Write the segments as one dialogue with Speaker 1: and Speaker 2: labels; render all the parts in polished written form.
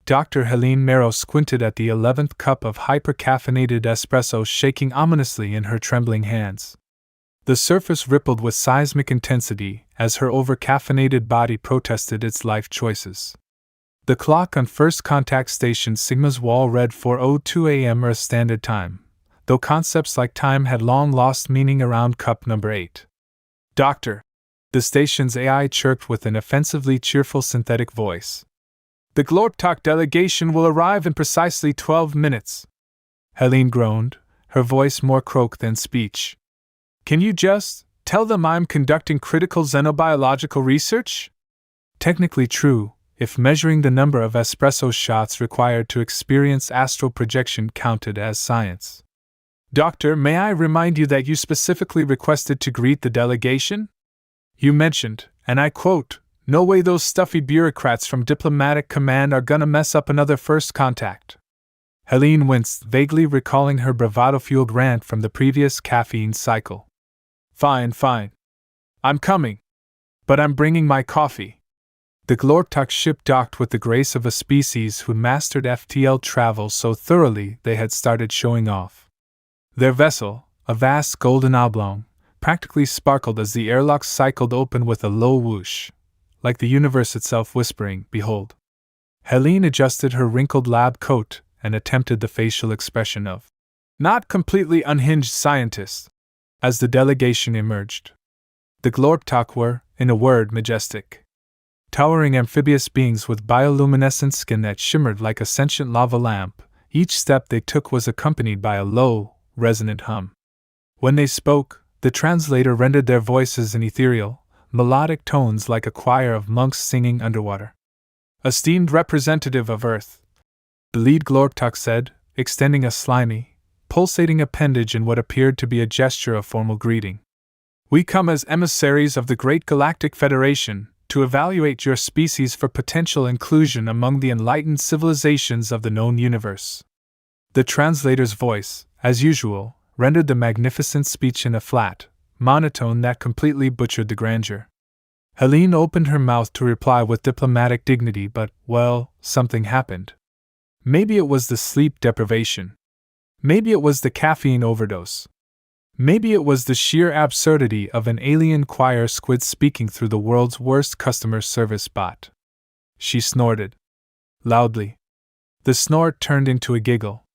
Speaker 1: Dr. Helene Merrow squinted at the 11th cup of hyper-caffeinated espresso shaking ominously in her trembling hands. The surface rippled with seismic intensity as her over-caffeinated body protested its life choices. The clock on First Contact Station Sigma's wall read 4:02 a.m. Earth Standard Time, though concepts like time had long lost meaning around cup number 8. "Doctor," the station's AI chirped with an offensively cheerful synthetic voice. "The Galactic delegation will arrive in precisely 12 minutes. Helene groaned, her voice more croak than speech. "Can you just tell them I'm conducting critical xenobiological research?" Technically true, if measuring the number of espresso shots required to experience astral projection counted as science. "Doctor, may I remind you that you specifically requested to greet the delegation? You mentioned, and I quote, 'No way those stuffy bureaucrats from diplomatic command are gonna mess up another first contact.'" Helene winced, vaguely recalling her bravado-fueled rant from the previous caffeine cycle. Fine. I'm coming. But I'm bringing my coffee." The Galactic ship docked with the grace of a species who mastered FTL travel so thoroughly they had started showing off. Their vessel, a vast golden oblong, practically sparkled as the airlocks cycled open with a low whoosh, like the universe itself whispering, "Behold." Helene adjusted her wrinkled lab coat and attempted the facial expression of not completely unhinged scientist as the delegation emerged. The Galactic were, in a word, majestic. Towering amphibious beings with bioluminescent skin that shimmered like a sentient lava lamp, each step they took was accompanied by a low, resonant hum. When they spoke, the translator rendered their voices in ethereal, melodic tones like a choir of monks singing underwater. "Esteemed representative of Earth," the lead Galactic said, extending a slimy, pulsating appendage in what appeared to be a gesture of formal greeting. "We come as emissaries of the Great Galactic Federation to evaluate your species for potential inclusion among the enlightened civilizations of the known universe." The translator's voice, as usual, rendered the magnificent speech in a flat, monotone that completely butchered the grandeur. Helene opened her mouth to reply with diplomatic dignity, but, well, something happened. Maybe it was the sleep deprivation. Maybe it was the caffeine overdose. Maybe it was the sheer absurdity of an alien choir squid speaking through the world's worst customer service bot. She snorted. Loudly. The snort turned into a giggle.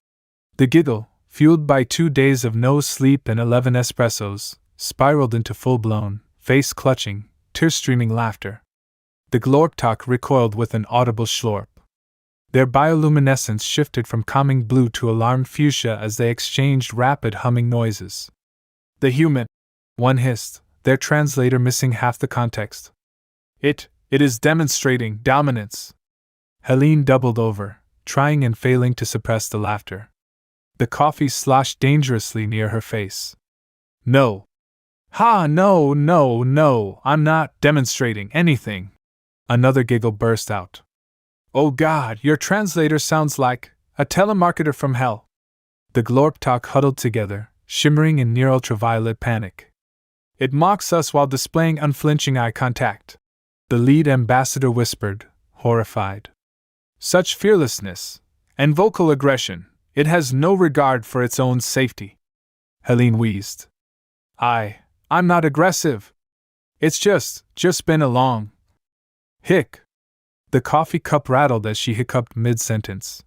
Speaker 1: The giggle, fueled by 2 days of no sleep and 11 espressos, spiraled into full-blown, face-clutching, tear-streaming laughter. The Galactic recoiled with an audible slurp. Their bioluminescence shifted from calming blue to alarmed fuchsia as they exchanged rapid humming noises. "The human," one hissed, their translator missing half the context. It is demonstrating dominance." Helene doubled over, trying and failing to suppress the laughter. The coffee sloshed dangerously near her face. "No. Ha, no, I'm not demonstrating anything." Another giggle burst out. "Oh God, your translator sounds like a telemarketer from hell." The Galactic huddled together, shimmering in near-ultraviolet panic. "It mocks us while displaying unflinching eye contact," the lead ambassador whispered, horrified. "Such fearlessness and vocal aggression, it has no regard for its own safety." Helene wheezed. I'm not aggressive. It's just been a long hic." The coffee cup rattled as she hiccuped mid-sentence.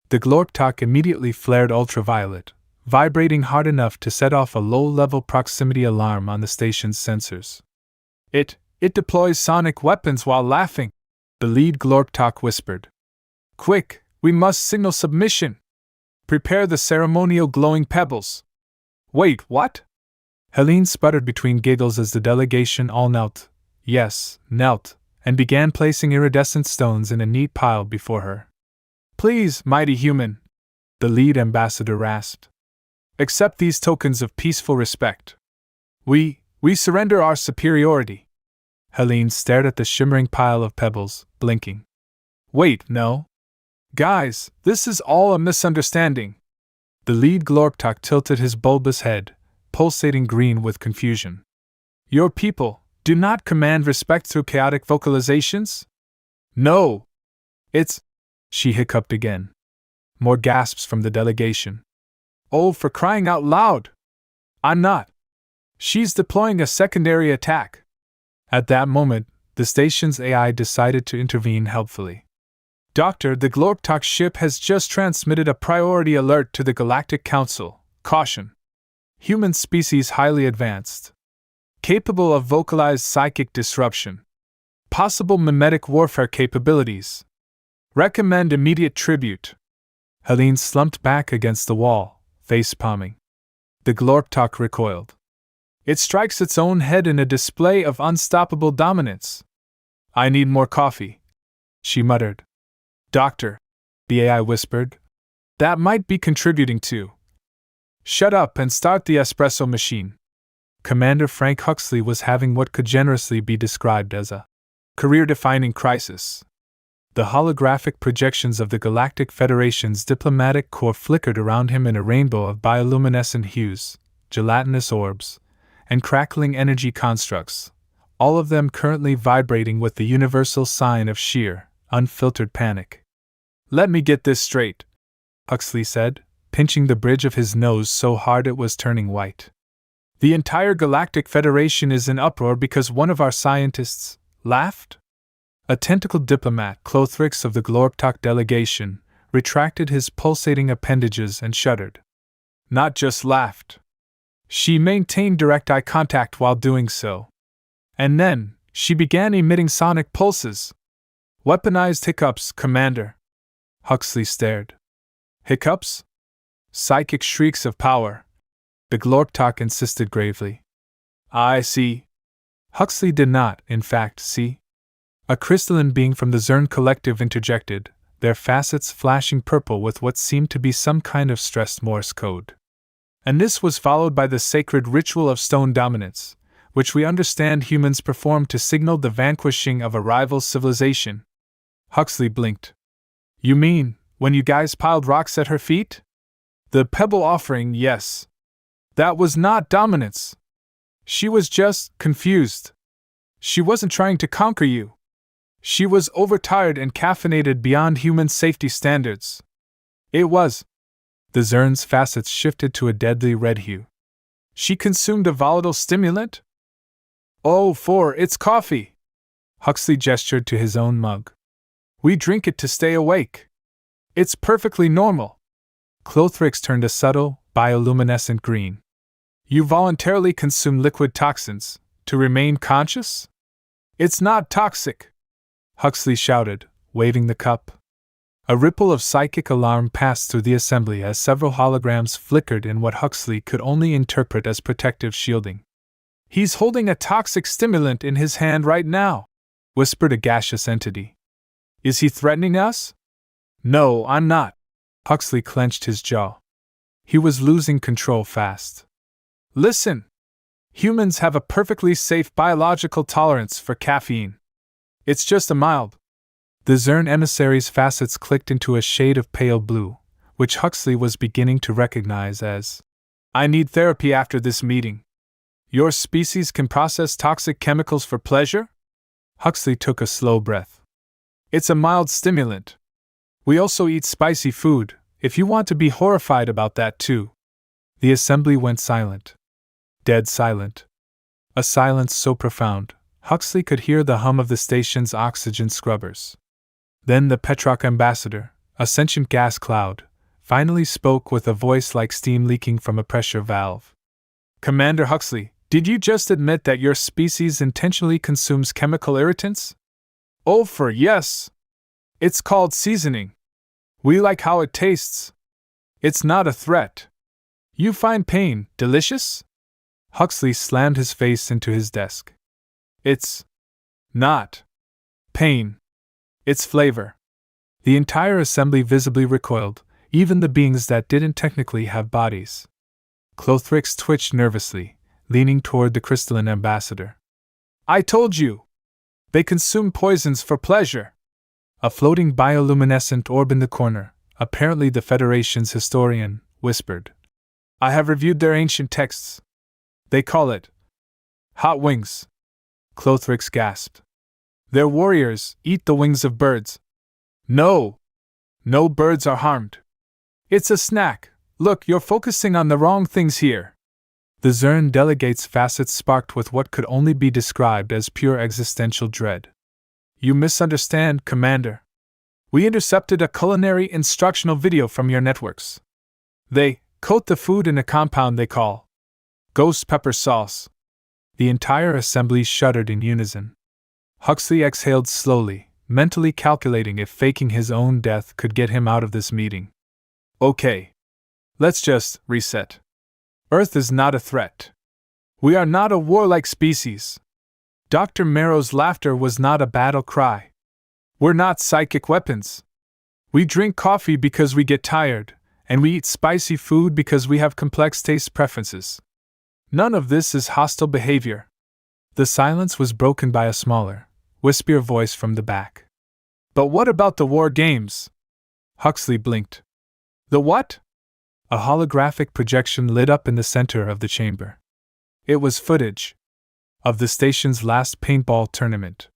Speaker 1: The Galactic immediately flared ultraviolet, vibrating hard enough to set off a low-level proximity alarm on the station's sensors. It deploys sonic weapons while laughing," the lead Galactic whispered. "Quick, we must signal submission. Prepare the ceremonial glowing pebbles." "Wait, what?" Helene sputtered between giggles as the delegation all knelt, and began placing iridescent stones in a neat pile before her. "Please, mighty human," the lead ambassador rasped. "Accept these tokens of peaceful respect. We surrender our superiority." Helene stared at the shimmering pile of pebbles, blinking. "Wait, no. Guys, this is all a misunderstanding." The lead Galactic tilted his bulbous head, pulsating green with confusion. "Your people do not command respect through chaotic vocalizations?" "No. It's She hiccuped again. More gasps from the delegation. Oh, for crying out loud! I'm not. She's deploying a secondary attack. At that moment, the station's AI decided to intervene helpfully. Doctor, the Galactic ship has just transmitted a priority alert to the Galactic Council. Caution. Human species highly advanced. Capable of vocalized psychic disruption. Possible mimetic warfare capabilities. Recommend immediate tribute. Helene slumped back against the wall, face palming. The Galactic recoiled. It strikes its own head in a display of unstoppable dominance. I need more coffee, she muttered. Doctor, the AI whispered. That might be contributing to. Shut up and start the espresso machine. Commander Frank Huxley was having what could generously be described as a career-defining crisis. The holographic projections of the Galactic Federation's diplomatic corps flickered around him in a rainbow of bioluminescent hues, gelatinous orbs, and crackling energy constructs, all of them currently vibrating with the universal sign of sheer, unfiltered panic. Let me get this straight, Huxley said, pinching the bridge of his nose so hard it was turning white. The entire Galactic Federation is in uproar because one of our scientists laughed? A tentacled diplomat, Clothrix of the Galactic delegation, retracted his pulsating appendages and shuddered. Not just laughed. She maintained direct eye contact while doing so. And then, she began emitting sonic pulses. Weaponized hiccups, Commander. Huxley stared. Hiccups? Psychic shrieks of power. The Galactic insisted gravely. I see. Huxley did not, in fact, see. A crystalline being from the Zern Collective interjected, their facets flashing purple with what seemed to be some kind of stressed Morse code. And this was followed by the sacred ritual of stone dominance, which we understand humans perform to signal the vanquishing of a rival civilization. Huxley blinked. You mean, when you guys piled rocks at her feet? The pebble offering, yes. That was not dominance. She was just confused. She wasn't trying to conquer you. She was overtired and caffeinated beyond human safety standards. It was. The Zern's facets shifted to a deadly red hue. She consumed a volatile stimulant? Oh, it's coffee. Huxley gestured to his own mug. We drink it to stay awake. It's perfectly normal. Clothrix turned a subtle, bioluminescent green. You voluntarily consume liquid toxins to remain conscious? It's not toxic, Huxley shouted, waving the cup. A ripple of psychic alarm passed through the assembly as several holograms flickered in what Huxley could only interpret as protective shielding. He's holding a toxic stimulant in his hand right now, whispered a gaseous entity. Is he threatening us? No, I'm not. Huxley clenched his jaw. He was losing control fast. Listen! Humans have a perfectly safe biological tolerance for caffeine. It's just a mild. The Zern emissary's facets clicked into a shade of pale blue, which Huxley was beginning to recognize as, I need therapy after this meeting. Your species can process toxic chemicals for pleasure? Huxley took a slow breath. It's a mild stimulant. We also eat spicy food, if you want to be horrified about that too. The assembly went silent. Dead silent. A silence so profound, Huxley could hear the hum of the station's oxygen scrubbers. Then the Petrock ambassador, a sentient gas cloud, finally spoke with a voice like steam leaking from a pressure valve. Commander Huxley, did you just admit that your species intentionally consumes chemical irritants? Oh, yes. It's called seasoning. We like how it tastes. It's not a threat. You find pain delicious? Huxley slammed his face into his desk. It's not pain. It's flavor. The entire assembly visibly recoiled, even the beings that didn't technically have bodies. Clothrix twitched nervously, leaning toward the crystalline ambassador. I told you! They consume poisons for pleasure! A floating bioluminescent orb in the corner, apparently the Federation's historian, whispered. I have reviewed their ancient texts. They call it hot wings. Clothrix gasped. Their warriors eat the wings of birds. No! No birds are harmed. It's a snack. Look, you're focusing on the wrong things here. The Zern delegate's facets sparked with what could only be described as pure existential dread. You misunderstand, Commander. We intercepted a culinary instructional video from your networks. They coat the food in a compound they call ghost pepper sauce. The entire assembly shuddered in unison. Huxley exhaled slowly, mentally calculating if faking his own death could get him out of this meeting. Okay. Let's just reset. Earth is not a threat. We are not a warlike species. Dr. Merrow's laughter was not a battle cry. We're not psychic weapons. We drink coffee because we get tired, and we eat spicy food because we have complex taste preferences. None of this is hostile behavior. The silence was broken by a smaller, wispier voice from the back. But what about the war games? Huxley blinked. The what? A holographic projection lit up in the center of the chamber. It was footage of the station's last paintball tournament.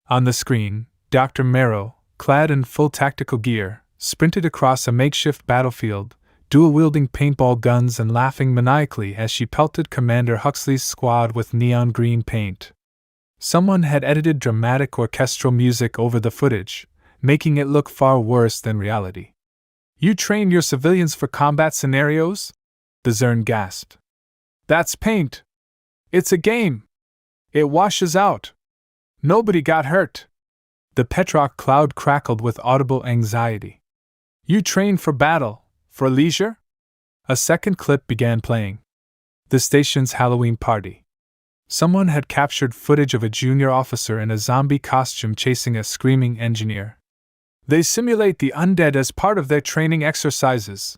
Speaker 1: On the screen, Dr. Merrow, clad in full tactical gear, sprinted across a makeshift battlefield, dual-wielding paintball guns and laughing maniacally as she pelted Commander Huxley's squad with neon green paint. Someone had edited dramatic orchestral music over the footage, making it look far worse than reality. You train your civilians for combat scenarios? The Zern gasped. That's paint. It's a game. It washes out. Nobody got hurt. The Petrock cloud crackled with audible anxiety. You train for battle, for leisure? A second clip began playing. The station's Halloween party. Someone had captured footage of a junior officer in a zombie costume chasing a screaming engineer. They simulate the undead as part of their training exercises.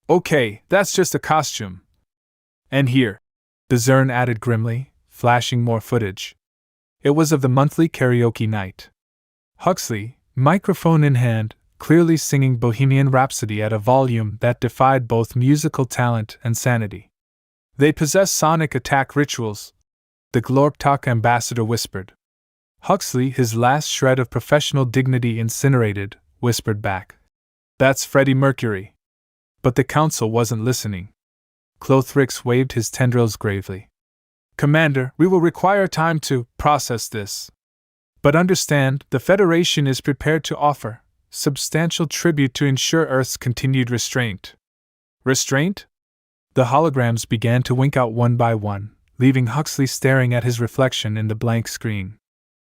Speaker 1: Okay, that's just a costume. And here, the Zern added grimly, flashing more footage. It was of the monthly karaoke night. Huxley, microphone in hand, clearly singing Bohemian Rhapsody at a volume that defied both musical talent and sanity. They possess sonic attack rituals, the Glorptalk ambassador whispered. Huxley, his last shred of professional dignity incinerated, whispered back. That's Freddie Mercury. But the council wasn't listening. Clothrix waved his tendrils gravely. Commander, we will require time to process this. But understand, the Federation is prepared to offer substantial tribute to ensure Earth's continued restraint. Restraint? The holograms began to wink out one by one, leaving Huxley staring at his reflection in the blank screen.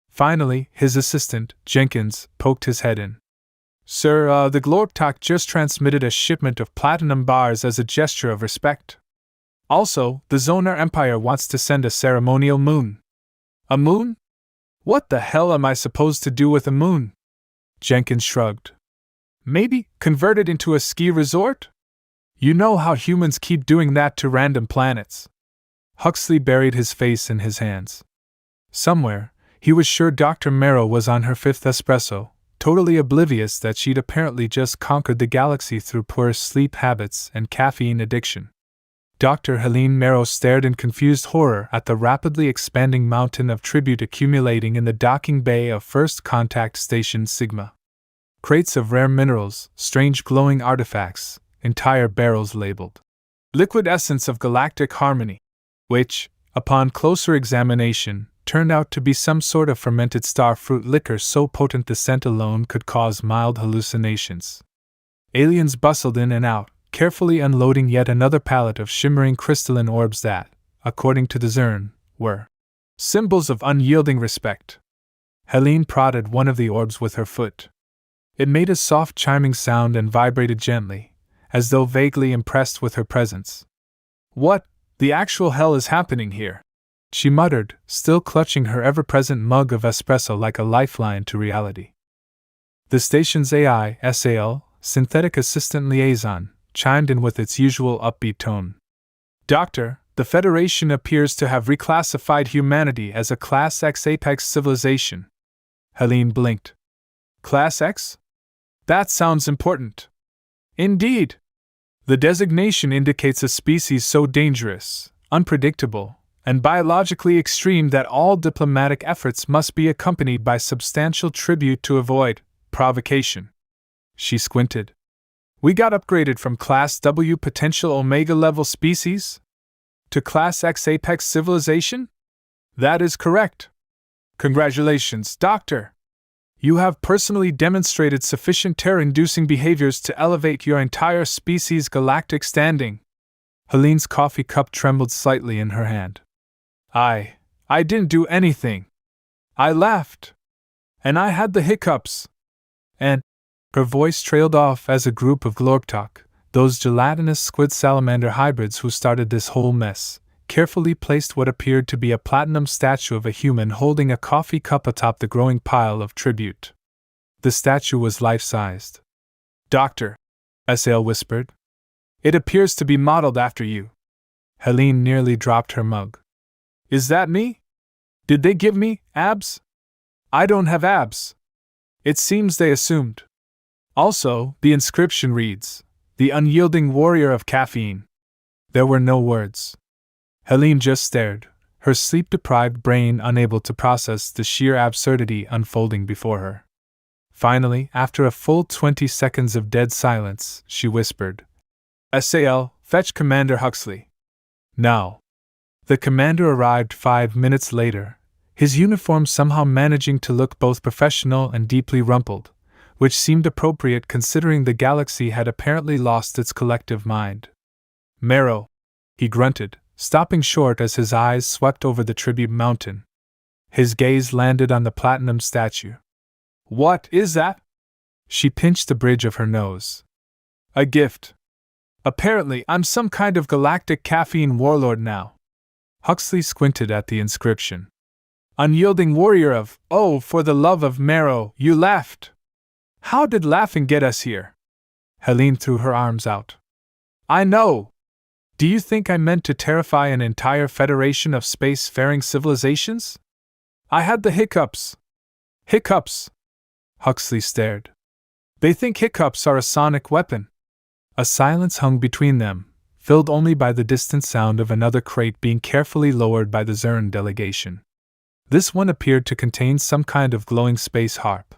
Speaker 1: Finally, his assistant, Jenkins, poked his head in. Sir, the Glorptalk just transmitted a shipment of platinum bars as a gesture of respect. Also, the Zonar Empire wants to send a ceremonial moon. A moon? What the hell am I supposed to do with a moon? Jenkins shrugged. Maybe convert it into a ski resort? You know how humans keep doing that to random planets. Huxley buried his face in his hands. Somewhere, he was sure Dr. Merrow was on her fifth espresso, totally oblivious that she'd apparently just conquered the galaxy through poor sleep habits and caffeine addiction. Dr. Helene Merrow stared in confused horror at the rapidly expanding mountain of tribute accumulating in the docking bay of First Contact Station Sigma. Crates of rare minerals, strange glowing artifacts, entire barrels labeled liquid essence of galactic harmony, which, upon closer examination, turned out to be some sort of fermented starfruit liquor so potent the scent alone could cause mild hallucinations. Aliens bustled in and out, carefully unloading yet another pallet of shimmering crystalline orbs that, according to the Zern, were symbols of unyielding respect. Helene prodded one of the orbs with her foot. It made a soft chiming sound and vibrated gently, as though vaguely impressed with her presence. What the actual hell is happening here? She muttered, still clutching her ever-present mug of espresso like a lifeline to reality. The station's AI, SAL, synthetic assistant liaison, chimed in with its usual upbeat tone. Doctor, the Federation appears to have reclassified humanity as a Class X apex civilization. Helene blinked. Class X? That sounds important. Indeed. The designation indicates a species so dangerous, unpredictable, and biologically extreme that all diplomatic efforts must be accompanied by substantial tribute to avoid provocation. She squinted. We got upgraded from Class W potential Omega level species to Class X Apex civilization? That is correct. Congratulations, Doctor. You have personally demonstrated sufficient terror-inducing behaviors to elevate your entire species' galactic standing. Helene's coffee cup trembled slightly in her hand. I didn't do anything. I laughed. And I had the hiccups. And her voice trailed off as a group of Glorptok, those gelatinous squid salamander hybrids who started this whole mess, carefully placed what appeared to be a platinum statue of a human holding a coffee cup atop the growing pile of tribute. The statue was life-sized. Doctor, SL whispered. It appears to be modeled after you. Helene nearly dropped her mug. Is that me? Did they give me abs? I don't have abs. It seems they assumed. Also, the inscription reads, The Unyielding Warrior of Caffeine. There were no words. Helene just stared, her sleep-deprived brain unable to process the sheer absurdity unfolding before her. Finally, after a full 20 seconds of dead silence, she whispered, SAL, fetch Commander Huxley. Now. The commander arrived 5 minutes later, his uniform somehow managing to look both professional and deeply rumpled, which seemed appropriate considering the galaxy had apparently lost its collective mind. Marrow, he grunted, stopping short as his eyes swept over the tribute mountain. His gaze landed on the platinum statue. What is that? She pinched the bridge of her nose. A gift. Apparently, I'm some kind of galactic caffeine warlord now. Huxley squinted at the inscription. Unyielding warrior of, oh, for the love of Marrow, you laughed. How did laughing get us here? Helene threw her arms out. I know. Do you think I meant to terrify an entire federation of space-faring civilizations? I had the hiccups. Hiccups? Huxley stared. They think hiccups are a sonic weapon. A silence hung between them, filled only by the distant sound of another crate being carefully lowered by the Zern delegation. This one appeared to contain some kind of glowing space harp.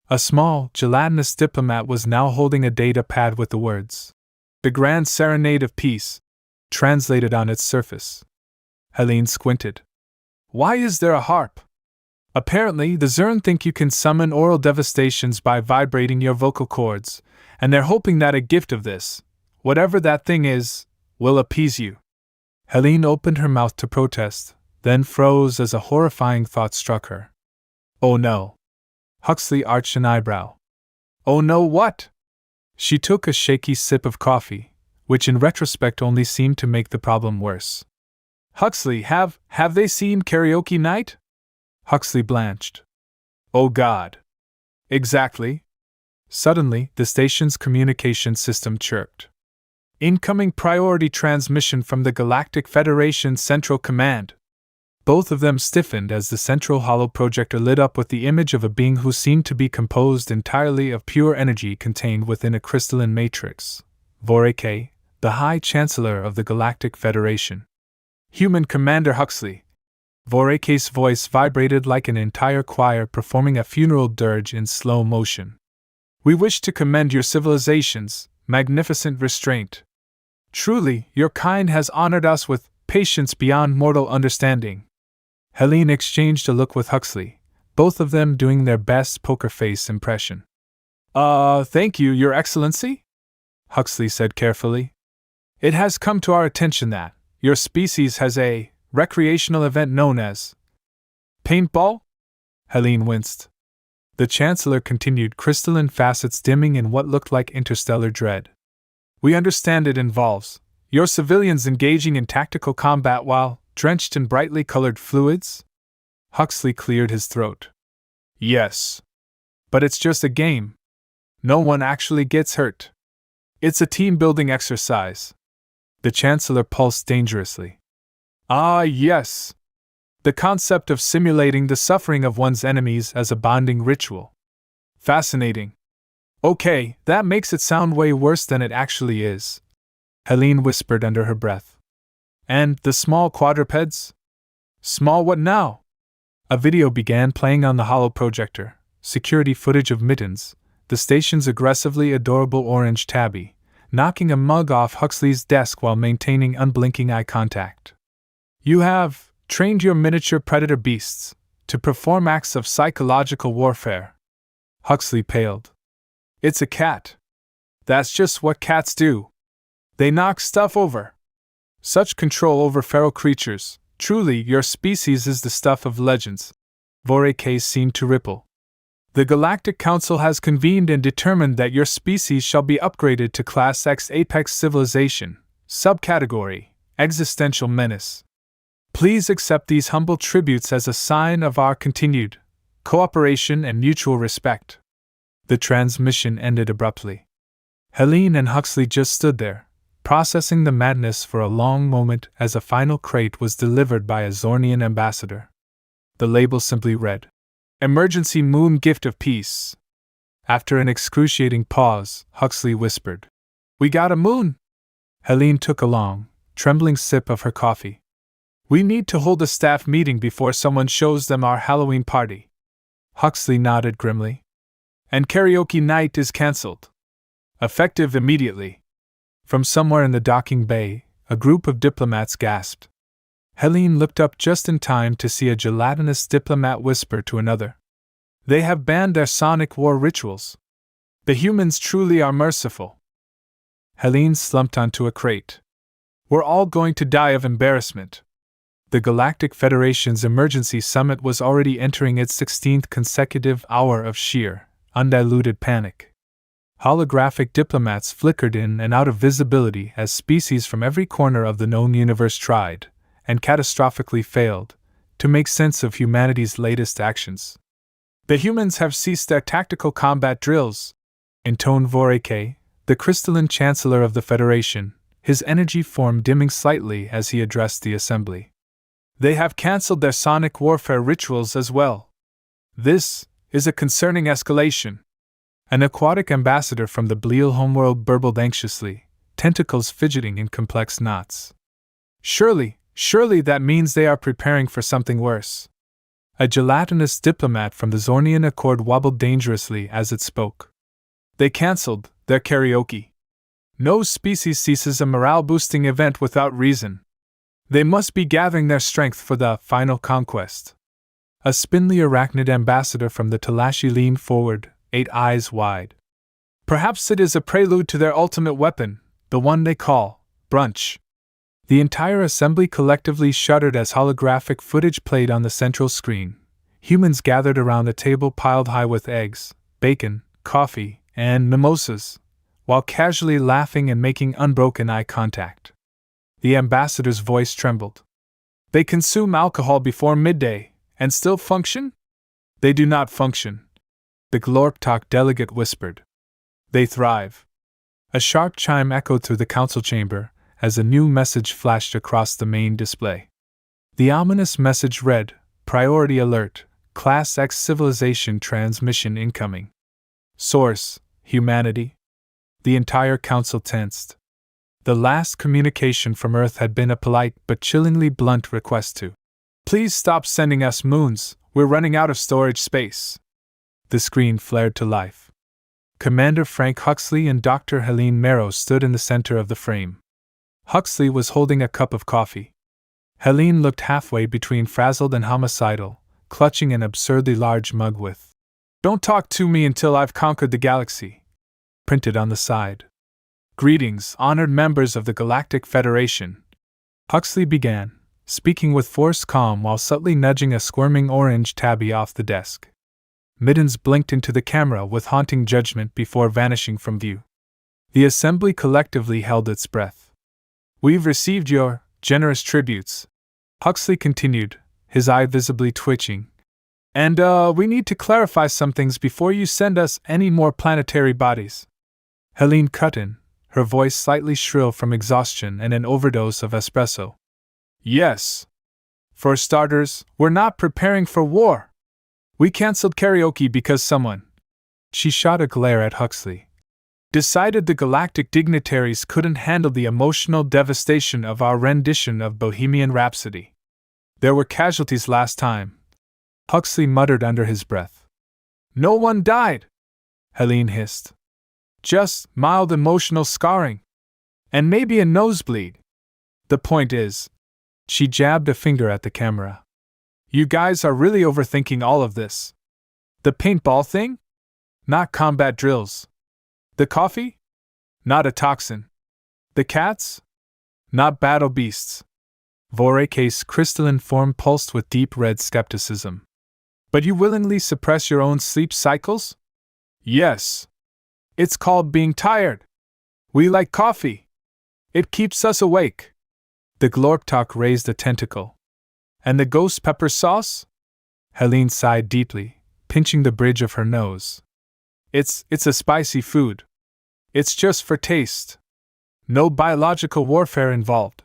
Speaker 1: A small, gelatinous diplomat was now holding a data pad with the words, The Grand Serenade of Peace, translated on its surface. Helene squinted. Why is there a harp? Apparently, the Zern think you can summon aural devastations by vibrating your vocal cords, and they're hoping that a gift of this, whatever that thing is, will appease you. Helene opened her mouth to protest, then froze as a horrifying thought struck her. Oh no. Huxley arched an eyebrow. Oh no, what? She took a shaky sip of coffee, which in retrospect only seemed to make the problem worse. Huxley, have they seen Karaoke Night? Huxley blanched. Oh God. Exactly. Suddenly, the station's communication system chirped. Incoming priority transmission from the Galactic Federation Central Command. Both of them stiffened as the central holo projector lit up with the image of a being who seemed to be composed entirely of pure energy contained within a crystalline matrix. Voreke, the High Chancellor of the Galactic Federation. Human Commander Huxley. Voreke's voice vibrated like an entire choir performing a funeral dirge in slow motion. We wish to commend your civilization's magnificent restraint. Truly, your kind has honored us with patience beyond mortal understanding. Helene exchanged a look with Huxley, both of them doing their best poker face impression. Thank you, Your Excellency? Huxley said carefully. It has come to our attention that your species has a recreational event known as paintball? Helene winced. The Chancellor continued, crystalline facets dimming in what looked like interstellar dread. We understand it involves your civilians engaging in tactical combat while drenched in brightly colored fluids? Huxley cleared his throat. Yes. But it's just a game. No one actually gets hurt. It's a team-building exercise. The Chancellor pulsed dangerously. Ah, yes. The concept of simulating the suffering of one's enemies as a bonding ritual. Fascinating. Okay, that makes it sound way worse than it actually is. Helene whispered under her breath. And the small quadrupeds? Small what now? A video began playing on the holo projector, security footage of Mittens, the station's aggressively adorable orange tabby, knocking a mug off Huxley's desk while maintaining unblinking eye contact. "You have trained your miniature predator beasts to perform acts of psychological warfare." Huxley paled. "It's a cat. That's just what cats do. They knock stuff over. Such control over feral creatures. Truly, your species is the stuff of legends." Voreke seemed to ripple. "The Galactic Council has convened and determined that your species shall be upgraded to Class X Apex Civilization, subcategory, Existential Menace. Please accept these humble tributes as a sign of our continued cooperation and mutual respect." The transmission ended abruptly. Helene and Huxley just stood there, processing the madness for a long moment as a final crate was delivered by a Zornian ambassador. The label simply read, "Emergency Moon Gift of Peace." After an excruciating pause, Huxley whispered, "We got a moon!" Helene took a long, trembling sip of her coffee. "We need to hold a staff meeting before someone shows them our Halloween party." Huxley nodded grimly. "And karaoke night is cancelled. Effective immediately." From somewhere in the docking bay, a group of diplomats gasped. Helene looked up just in time to see a gelatinous diplomat whisper to another, "They have banned their sonic war rituals. The humans truly are merciful." Helene slumped onto a crate. "We're all going to die of embarrassment." The Galactic Federation's emergency summit was already entering its 16th consecutive hour of sheer, undiluted panic. Holographic diplomats flickered in and out of visibility as species from every corner of the known universe tried, and catastrophically failed, to make sense of humanity's latest actions. "The humans have ceased their tactical combat drills," intoned Voreke, the crystalline chancellor of the Federation, his energy form dimming slightly as he addressed the assembly. "They have cancelled their sonic warfare rituals as well. This is a concerning escalation." An aquatic ambassador from the Bleal homeworld burbled anxiously, tentacles fidgeting in complex knots. Surely that means they are preparing for something worse." A gelatinous diplomat from the Zornian Accord wobbled dangerously as it spoke. "They cancelled their karaoke. No species ceases a morale-boosting event without reason. They must be gathering their strength for the final conquest." A spindly arachnid ambassador from the Talashi leaned forward, 8 eyes wide. "Perhaps it is a prelude to their ultimate weapon, the one they call brunch." The entire assembly collectively shuddered as holographic footage played on the central screen. Humans gathered around a table piled high with eggs, bacon, coffee, and mimosas, while casually laughing and making unbroken eye contact. The ambassador's voice trembled. "They consume alcohol before midday, and still function?" "They do not function," the Glorptok delegate whispered. "They thrive." A sharp chime echoed through the council chamber as a new message flashed across the main display. The ominous message read, "Priority alert, Class X civilization transmission incoming." Source: humanity. The entire council tensed. The last communication from Earth had been a polite but chillingly blunt request to, "Please stop sending us moons, we're running out of storage space." The screen flared to life. Commander Frank Huxley and Dr. Helene Marrow stood in the center of the frame. Huxley was holding a cup of coffee. Helene looked halfway between frazzled and homicidal, clutching an absurdly large mug with, "Don't talk to me until I've conquered the galaxy," printed on the side. "Greetings, honored members of the Galactic Federation," Huxley began, speaking with forced calm while subtly nudging a squirming orange tabby off the desk. Middens blinked into the camera with haunting judgment before vanishing from view. The assembly collectively held its breath. "We've received your generous tributes," Huxley continued, his eye visibly twitching. "And, we need to clarify some things before you send us any more planetary bodies." Helene cut in, her voice slightly shrill from exhaustion and an overdose of espresso. "Yes. For starters, we're not preparing for war. We cancelled karaoke because someone," she shot a glare at Huxley, "decided the galactic dignitaries couldn't handle the emotional devastation of our rendition of Bohemian Rhapsody. There were casualties last time," Huxley muttered under his breath. "No one died," Helene hissed. Just mild emotional scarring. And maybe a nosebleed. The point is, she jabbed a finger at the camera. You guys are really overthinking all of this. The paintball thing? Not combat drills. The coffee? Not a toxin. The cats? Not battle beasts. Voreke's crystalline form pulsed with deep red skepticism. But you willingly suppress your own sleep cycles? Yes. It's called being tired. We like coffee. It keeps us awake. The Glorptok raised a tentacle. And the ghost pepper sauce? Helene sighed deeply, pinching the bridge of her nose. It's a spicy food. It's just for taste. No biological warfare involved.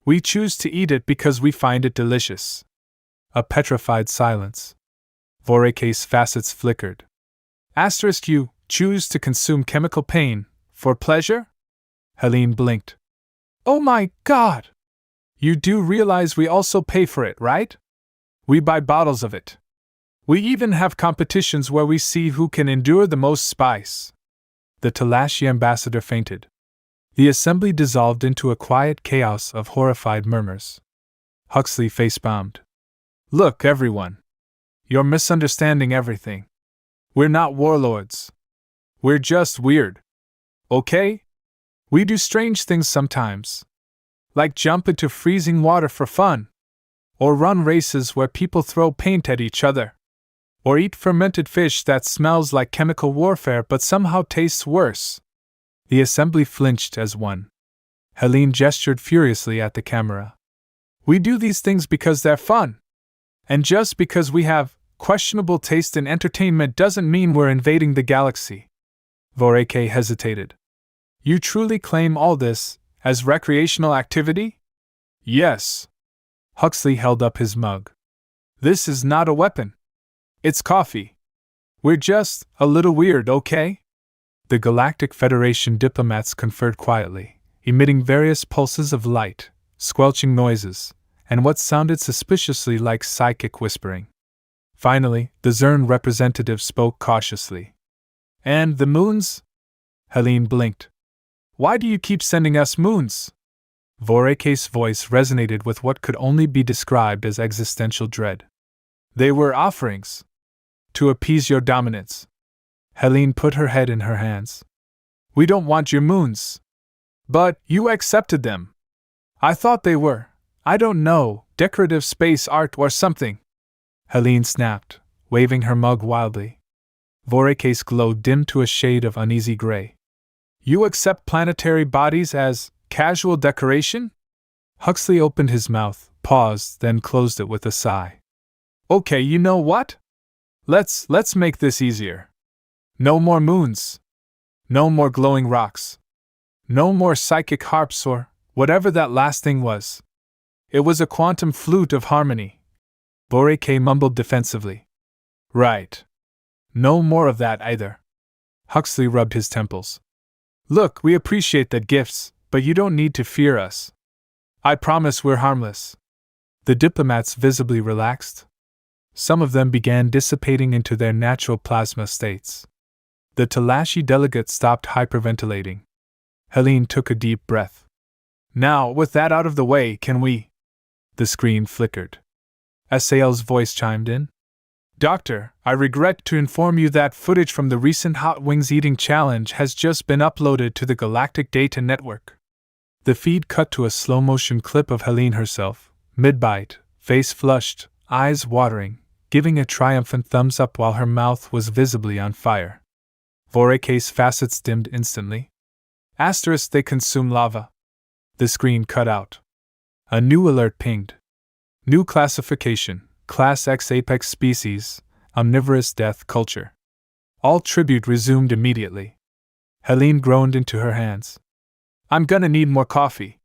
Speaker 1: We choose to eat it because we find it delicious. A petrified silence. Voreke's facets flickered. Asterisk, you choose to consume chemical pain for pleasure? Helene blinked. Oh my God! You do realize we also pay for it, right? We buy bottles of it. We even have competitions where we see who can endure the most spice. The Talashi ambassador fainted. The assembly dissolved into a quiet chaos of horrified murmurs. Huxley face-palmed. Look, everyone. You're misunderstanding everything. We're not warlords. We're just weird. Okay? We do strange things sometimes. Like jump into freezing water for fun. Or run races where people throw paint at each other. Or eat fermented fish that smells like chemical warfare but somehow tastes worse. The assembly flinched as one. Helene gestured furiously at the camera. We do these things because they're fun. And just because we have questionable taste in entertainment doesn't mean we're invading the galaxy. Voreke hesitated. You truly claim all this as recreational activity? Yes. Huxley held up his mug. This is not a weapon. It's coffee. We're just a little weird, okay? The Galactic Federation diplomats conferred quietly, emitting various pulses of light, squelching noises, and what sounded suspiciously like psychic whispering. Finally, the Zern representative spoke cautiously. And the moons? Helene blinked. Why do you keep sending us moons? Voreke's voice resonated with what could only be described as existential dread. They were offerings. To appease your dominance. Helene put her head in her hands. We don't want your moons. But you accepted them. I thought they were, I don't know, decorative space art or something. Helene snapped, waving her mug wildly. Voreke's glow dimmed to a shade of uneasy gray. You accept planetary bodies as casual decoration? Huxley opened his mouth, paused, then closed it with a sigh. Okay, you know what? Let's make this easier. No more moons. No more glowing rocks. No more psychic harps or whatever that last thing was. It was a quantum flute of harmony. Voreke mumbled defensively. Right. No more of that either. Huxley rubbed his temples. Look, we appreciate the gifts, but you don't need to fear us. I promise we're harmless. The diplomats visibly relaxed. Some of them began dissipating into their natural plasma states. The Talashi delegate stopped hyperventilating. Helene took a deep breath. Now, with that out of the way, can we? The screen flickered. Asael's voice chimed in. Doctor, I regret to inform you that footage from the recent Hot Wings Eating Challenge has just been uploaded to the Galactic Data Network. The feed cut to a slow-motion clip of Helene herself, mid-bite, face flushed, eyes watering, giving a triumphant thumbs up while her mouth was visibly on fire. Voreke's facets dimmed instantly. Asterisk, they consume lava. The screen cut out. A new alert pinged. New classification, Class X Apex Species, Omnivorous Death Culture. All tribute resumed immediately. Helene groaned into her hands. I'm gonna need more coffee.